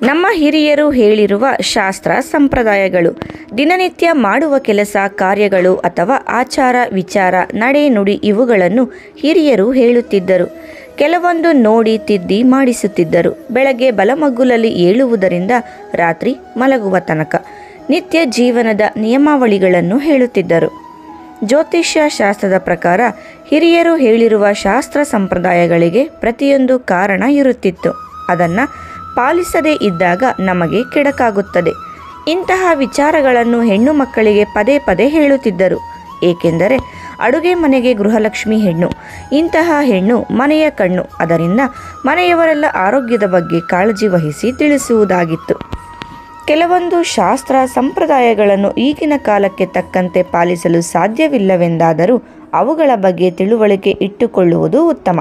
ನಮ್ಮ ಹಿರಿಯರು ಹೇಳಿರುವ ಶಾಸ್ತ್ರ ಸಂಪ್ರದಾಯಗಳು ದಿನನಿತ್ಯ ಮಾಡುವ ಕೆಲಸ ಕಾರ್ಯಗಳು ಅಥವಾ ಆಚಾರ ವಿಚಾರ ನಡೆ ನುಡಿ ಇವುಗಳನ್ನು ಹಿರಿಯರು ಹೇಳುತ್ತಿದ್ದರು. ಕೆಲವೊಂದು ನೋಡಿ ತಿದ್ದಿ ಮಾಡಿಸುತ್ತಿದ್ದರು. ಬೆಳಗ್ಗೆ ಬಲಮಗ್ಗುಲಲ್ಲಿ ಏಳುವುದರಿಂದ ರಾತ್ರಿ ಮಲಗುವ ತನಕ ನಿತ್ಯ ಜೀವನದ ನಿಯಮಾವಳಿಗಳನ್ನು ಹೇಳುತ್ತಿದ್ದರು. ಜ್ಯೋತಿಷ್ಯ ಶಾಸ್ತ್ರದ ಪ್ರಕಾರ ಹಿರಿಯರು ಹೇಳಿರುವ ಶಾಸ್ತ್ರ ಸಂಪ್ರದಾಯಗಳಿಗೆ ಪ್ರತಿಯೊಂದು ಕಾರಣ ಇರುತ್ತಿತ್ತು. ಅದನ್ನು ಪಾಲಿಸದೇ ಇದ್ದಾಗ ನಮಗೆ ಕೆಡಕಾಗುತ್ತದೆ. ಇಂತಹ ವಿಚಾರಗಳನ್ನು ಹೆಣ್ಣು ಮಕ್ಕಳಿಗೆ ಪದೇ ಪದೇ ಹೇಳುತ್ತಿದ್ದರು. ಏಕೆಂದರೆ ಅಡುಗೆ ಮನೆಗೆ ಗೃಹಲಕ್ಷ್ಮಿ ಹೆಣ್ಣು. ಇಂತಹ ಹೆಣ್ಣು ಮನೆಯ ಕಣ್ಣು. ಅದರಿಂದ ಮನೆಯವರೆಲ್ಲ ಆರೋಗ್ಯದ ಬಗ್ಗೆ ಕಾಳಜಿ ವಹಿಸಿ ತಿಳಿಸುವುದಾಗಿತ್ತು. ಕೆಲವೊಂದು ಶಾಸ್ತ್ರ ಸಂಪ್ರದಾಯಗಳನ್ನು ಈಗಿನ ಕಾಲಕ್ಕೆ ತಕ್ಕಂತೆ ಪಾಲಿಸಲು ಸಾಧ್ಯವಿಲ್ಲವೆಂದಾದರೂ ಅವುಗಳ ಬಗ್ಗೆ ತಿಳುವಳಿಕೆ ಇಟ್ಟುಕೊಳ್ಳುವುದು ಉತ್ತಮ.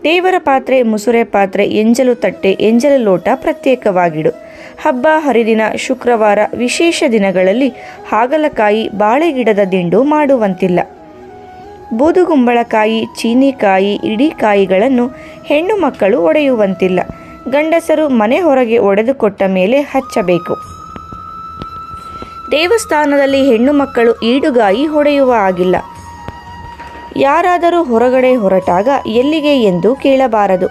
ದೇವರ ಪಾತ್ರೆ, ಮುಸುರೆ ಪಾತ್ರೆ, ಎಂಜಲು ತಟ್ಟೆ, ಎಂಜಲು ಲೋಟ ಪ್ರತ್ಯೇಕವಾಗಿಡು. ಹಬ್ಬ ಹರಿದಿನ, ಶುಕ್ರವಾರ, ವಿಶೇಷ ದಿನಗಳಲ್ಲಿ ಹಾಗಲಕಾಯಿ, ಬಾಳೆಗಿಡದ ದಿಂಡು ಮಾಡುವಂತಿಲ್ಲ. ಬೂದುಗುಂಬಳಕಾಯಿ, ಚೀನಿಕಾಯಿ, ಇಡಿಕಾಯಿಗಳನ್ನು ಹೆಣ್ಣು ಮಕ್ಕಳು ಒಡೆಯುವಂತಿಲ್ಲ. ಗಂಡಸರು ಮನೆ ಹೊರಗೆ ಒಡೆದುಕೊಟ್ಟ ಮೇಲೆ ಹಚ್ಚಬೇಕು. ದೇವಸ್ಥಾನದಲ್ಲಿ ಹೆಣ್ಣು ಮಕ್ಕಳು ಈಡುಗಾಯಿ ಹೊಡೆಯುವ ಆಗಿಲ್ಲ. ಯಾರಾದರೂ ಹೊರಗಡೆ ಹೊರಟಾಗ ಎಲ್ಲಿಗೆ ಎಂದು ಕೇಳಬಾರದು.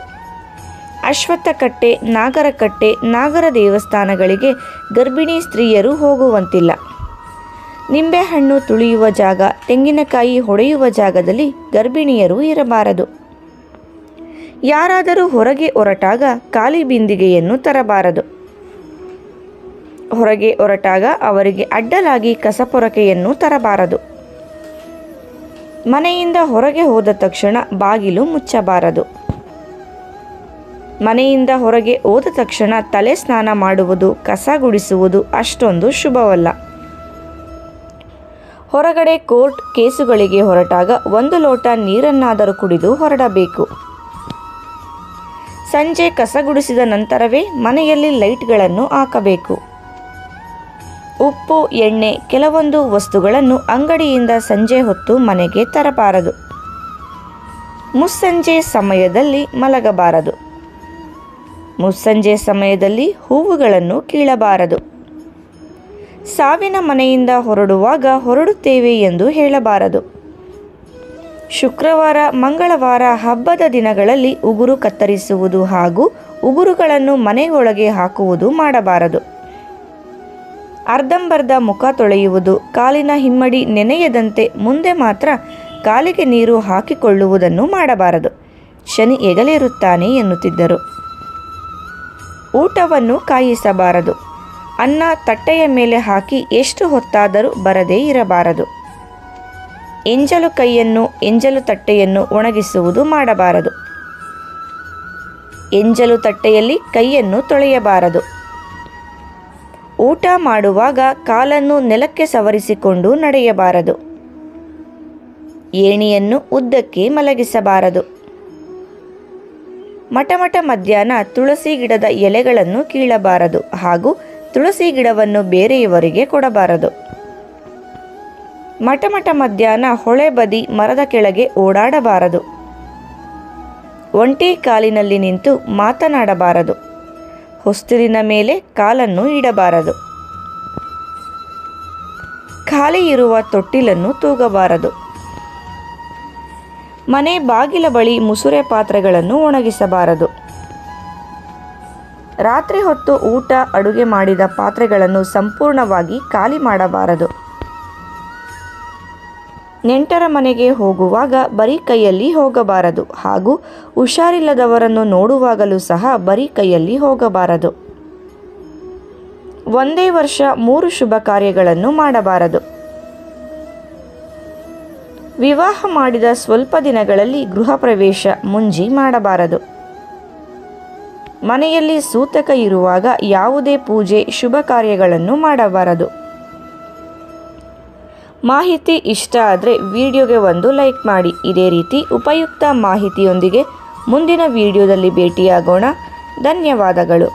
ಅಶ್ವತ್ಥಕಟ್ಟೆ, ನಾಗರಕಟ್ಟೆ, ನಾಗರ ದೇವಸ್ಥಾನಗಳಿಗೆ ಗರ್ಭಿಣಿ ಸ್ತ್ರೀಯರು ಹೋಗುವಂತಿಲ್ಲ. ನಿಂಬೆಹಣ್ಣು ತುಳಿಯುವ ಜಾಗ, ತೆಂಗಿನಕಾಯಿ ಹೊಡೆಯುವ ಜಾಗದಲ್ಲಿ ಗರ್ಭಿಣಿಯರು ಇರಬಾರದು. ಯಾರಾದರೂ ಹೊರಗೆ ಹೊರಟಾಗ ಖಾಲಿ ಬಿಂದಿಗೆಯನ್ನು ತರಬಾರದು. ಹೊರಗೆ ಹೊರಟಾಗ ಅವರಿಗೆ ಅಡ್ಡಲಾಗಿ ಕಸಪೊರಕೆಯನ್ನು ತರಬಾರದು. ಮನೆಯಿಂದ ಹೊರಗೆ ಹೋದ ತಕ್ಷಣ ಬಾಗಿಲು ಮುಚ್ಚಬಾರದು. ಮನೆಯಿಂದ ಹೊರಗೆ ಹೋದ ತಕ್ಷಣ ತಲೆ ಸ್ನಾನ ಮಾಡುವುದು, ಕಸ ಗುಡಿಸುವುದು ಅಷ್ಟೊಂದು ಶುಭವಲ್ಲ. ಹೊರಗಡೆ ಕೋರ್ಟ್ ಕೇಸುಗಳಿಗೆ ಹೊರಟಾಗ 1 ಲೋಟ ನೀರನ್ನಾದರೂ ಕುಡಿದು ಹೊರಡಬೇಕು. ಸಂಜೆ ಕಸ ಗುಡಿಸಿದ ನಂತರವೇ ಮನೆಯಲ್ಲಿ ಲೈಟ್ಗಳನ್ನು ಹಾಕಬೇಕು. ಉಪ್ಪು, ಎಣ್ಣೆ, ಕೆಲವೊಂದು ವಸ್ತುಗಳನ್ನು ಅಂಗಡಿಯಿಂದ ಸಂಜೆ ಹೊತ್ತು ಮನೆಗೆ ತರಬಾರದು. ಮುಸ್ಸಂಜೆ ಸಮಯದಲ್ಲಿ ಮಲಗಬಾರದು. ಮುಸ್ಸಂಜೆ ಸಮಯದಲ್ಲಿ ಹೂವುಗಳನ್ನು ಕೀಳಬಾರದು. ಸಾವಿನ ಮನೆಯಿಂದ ಹೊರಡುವಾಗ ಹೊರಡುತ್ತೇವೆ ಎಂದು ಹೇಳಬಾರದು. ಶುಕ್ರವಾರ, ಮಂಗಳವಾರ, ಹಬ್ಬದ ದಿನಗಳಲ್ಲಿ ಉಗುರು ಕತ್ತರಿಸುವುದು ಹಾಗೂ ಉಗುರುಗಳನ್ನು ಮನೆಯೊಳಗೆ ಹಾಕುವುದು ಮಾಡಬಾರದು. ಅರ್ಧಂಬರ್ಧ ಮುಖ ತೊಳೆಯುವುದು, ಕಾಲಿನ ಹಿಮ್ಮಡಿ ನೆನೆಯದಂತೆ ಮುಂದೆ ಮಾತ್ರ ಕಾಲಿಗೆ ನೀರು ಹಾಕಿಕೊಳ್ಳುವುದನ್ನು ಮಾಡಬಾರದು. ಶನಿ ಎಗಲೇರುತ್ತಾನೆ ಎನ್ನುತ್ತಿದ್ದರು. ಊಟವನ್ನು ಕಾಯಿಸಬಾರದು. ಅನ್ನ ತಟ್ಟೆಯ ಮೇಲೆ ಹಾಕಿ ಎಷ್ಟು ಹೊತ್ತಾದರೂ ಬರದೇ ಇರಬಾರದು. ಎಂಜಲು ಕೈಯನ್ನು, ಎಂಜಲು ತಟ್ಟೆಯನ್ನು ಒಣಗಿಸುವುದು ಮಾಡಬಾರದು. ಎಂಜಲು ತಟ್ಟೆಯಲ್ಲಿ ಕೈಯನ್ನು ತೊಳೆಯಬಾರದು. ಊಟ ಮಾಡುವಾಗ ಕಾಲನ್ನು ನೆಲಕ್ಕೆ ಸವರಿಸಿಕೊಂಡು ನಡೆಯಬಾರದು. ಏಣಿಯನ್ನು ಉದ್ದಕ್ಕೆ ಮಲಗಿಸಬಾರದು. ಮಟಮಟ ಮಧ್ಯಾಹ್ನ ತುಳಸಿ ಗಿಡದ ಎಲೆಗಳನ್ನು ಕೀಳಬಾರದು ಹಾಗೂ ತುಳಸಿ ಗಿಡವನ್ನು ಬೇರೆಯವರಿಗೆ ಕೊಡಬಾರದು. ಮಟಮಟ ಮಧ್ಯಾಹ್ನ ಹೊಳೆ ಬದಿ ಮರದ ಕೆಳಗೆ ಓಡಾಡಬಾರದು. ಒಂಟಿ ಕಾಲಿನಲ್ಲಿ ನಿಂತು ಮಾತನಾಡಬಾರದು. ಹೊಸ್ತಿಲಿನ ಮೇಲೆ ಕಾಲನ್ನು ಇಡಬಾರದು. ಖಾಲಿ ಇರುವ ತೊಟ್ಟಿಲನ್ನು ತೂಗಬಾರದು. ಮನೆ ಬಾಗಿಲ ಬಳಿ ಮುಸುರೆ ಪಾತ್ರೆಗಳನ್ನು ಒಣಗಿಸಬಾರದು. ರಾತ್ರಿ ಹೊತ್ತು ಊಟ ಅಡುಗೆ ಮಾಡಿದ ಪಾತ್ರೆಗಳನ್ನು ಸಂಪೂರ್ಣವಾಗಿ ಖಾಲಿ ಮಾಡಬಾರದು. ನೆಂಟರ ಮನೆಗೆ ಹೋಗುವಾಗ ಬರೀ ಕೈಯಲ್ಲಿ ಹೋಗಬಾರದು ಹಾಗೂ ಹುಷಾರಿಲ್ಲದವರನ್ನು ನೋಡುವಾಗಲೂ ಸಹ ಬರೀ ಕೈಯಲ್ಲಿ ಹೋಗಬಾರದು. ಒಂದೇ ವರ್ಷ 3 ಶುಭ ಕಾರ್ಯಗಳನ್ನು ಮಾಡಬಾರದು. ವಿವಾಹ ಮಾಡಿದ ಸ್ವಲ್ಪ ದಿನಗಳಲ್ಲಿ ಗೃಹ ಪ್ರವೇಶ ಮುಂಜಿ ಮಾಡಬಾರದು. ಮನೆಯಲ್ಲಿ ಸೂತಕ ಇರುವಾಗ ಯಾವುದೇ ಪೂಜೆ ಶುಭ ಕಾರ್ಯಗಳನ್ನು ಮಾಡಬಾರದು. ಮಾಹಿತಿ ಇಷ್ಟ ಆದರೆ ವಿಡಿಯೋಗೆ ಒಂದು ಲೈಕ್ ಮಾಡಿ. ಇದೇ ರೀತಿ ಉಪಯುಕ್ತ ಮಾಹಿತಿಯೊಂದಿಗೆ ಮುಂದಿನ ವಿಡಿಯೋದಲ್ಲಿ ಭೇಟಿಯಾಗೋಣ. ಧನ್ಯವಾದಗಳು.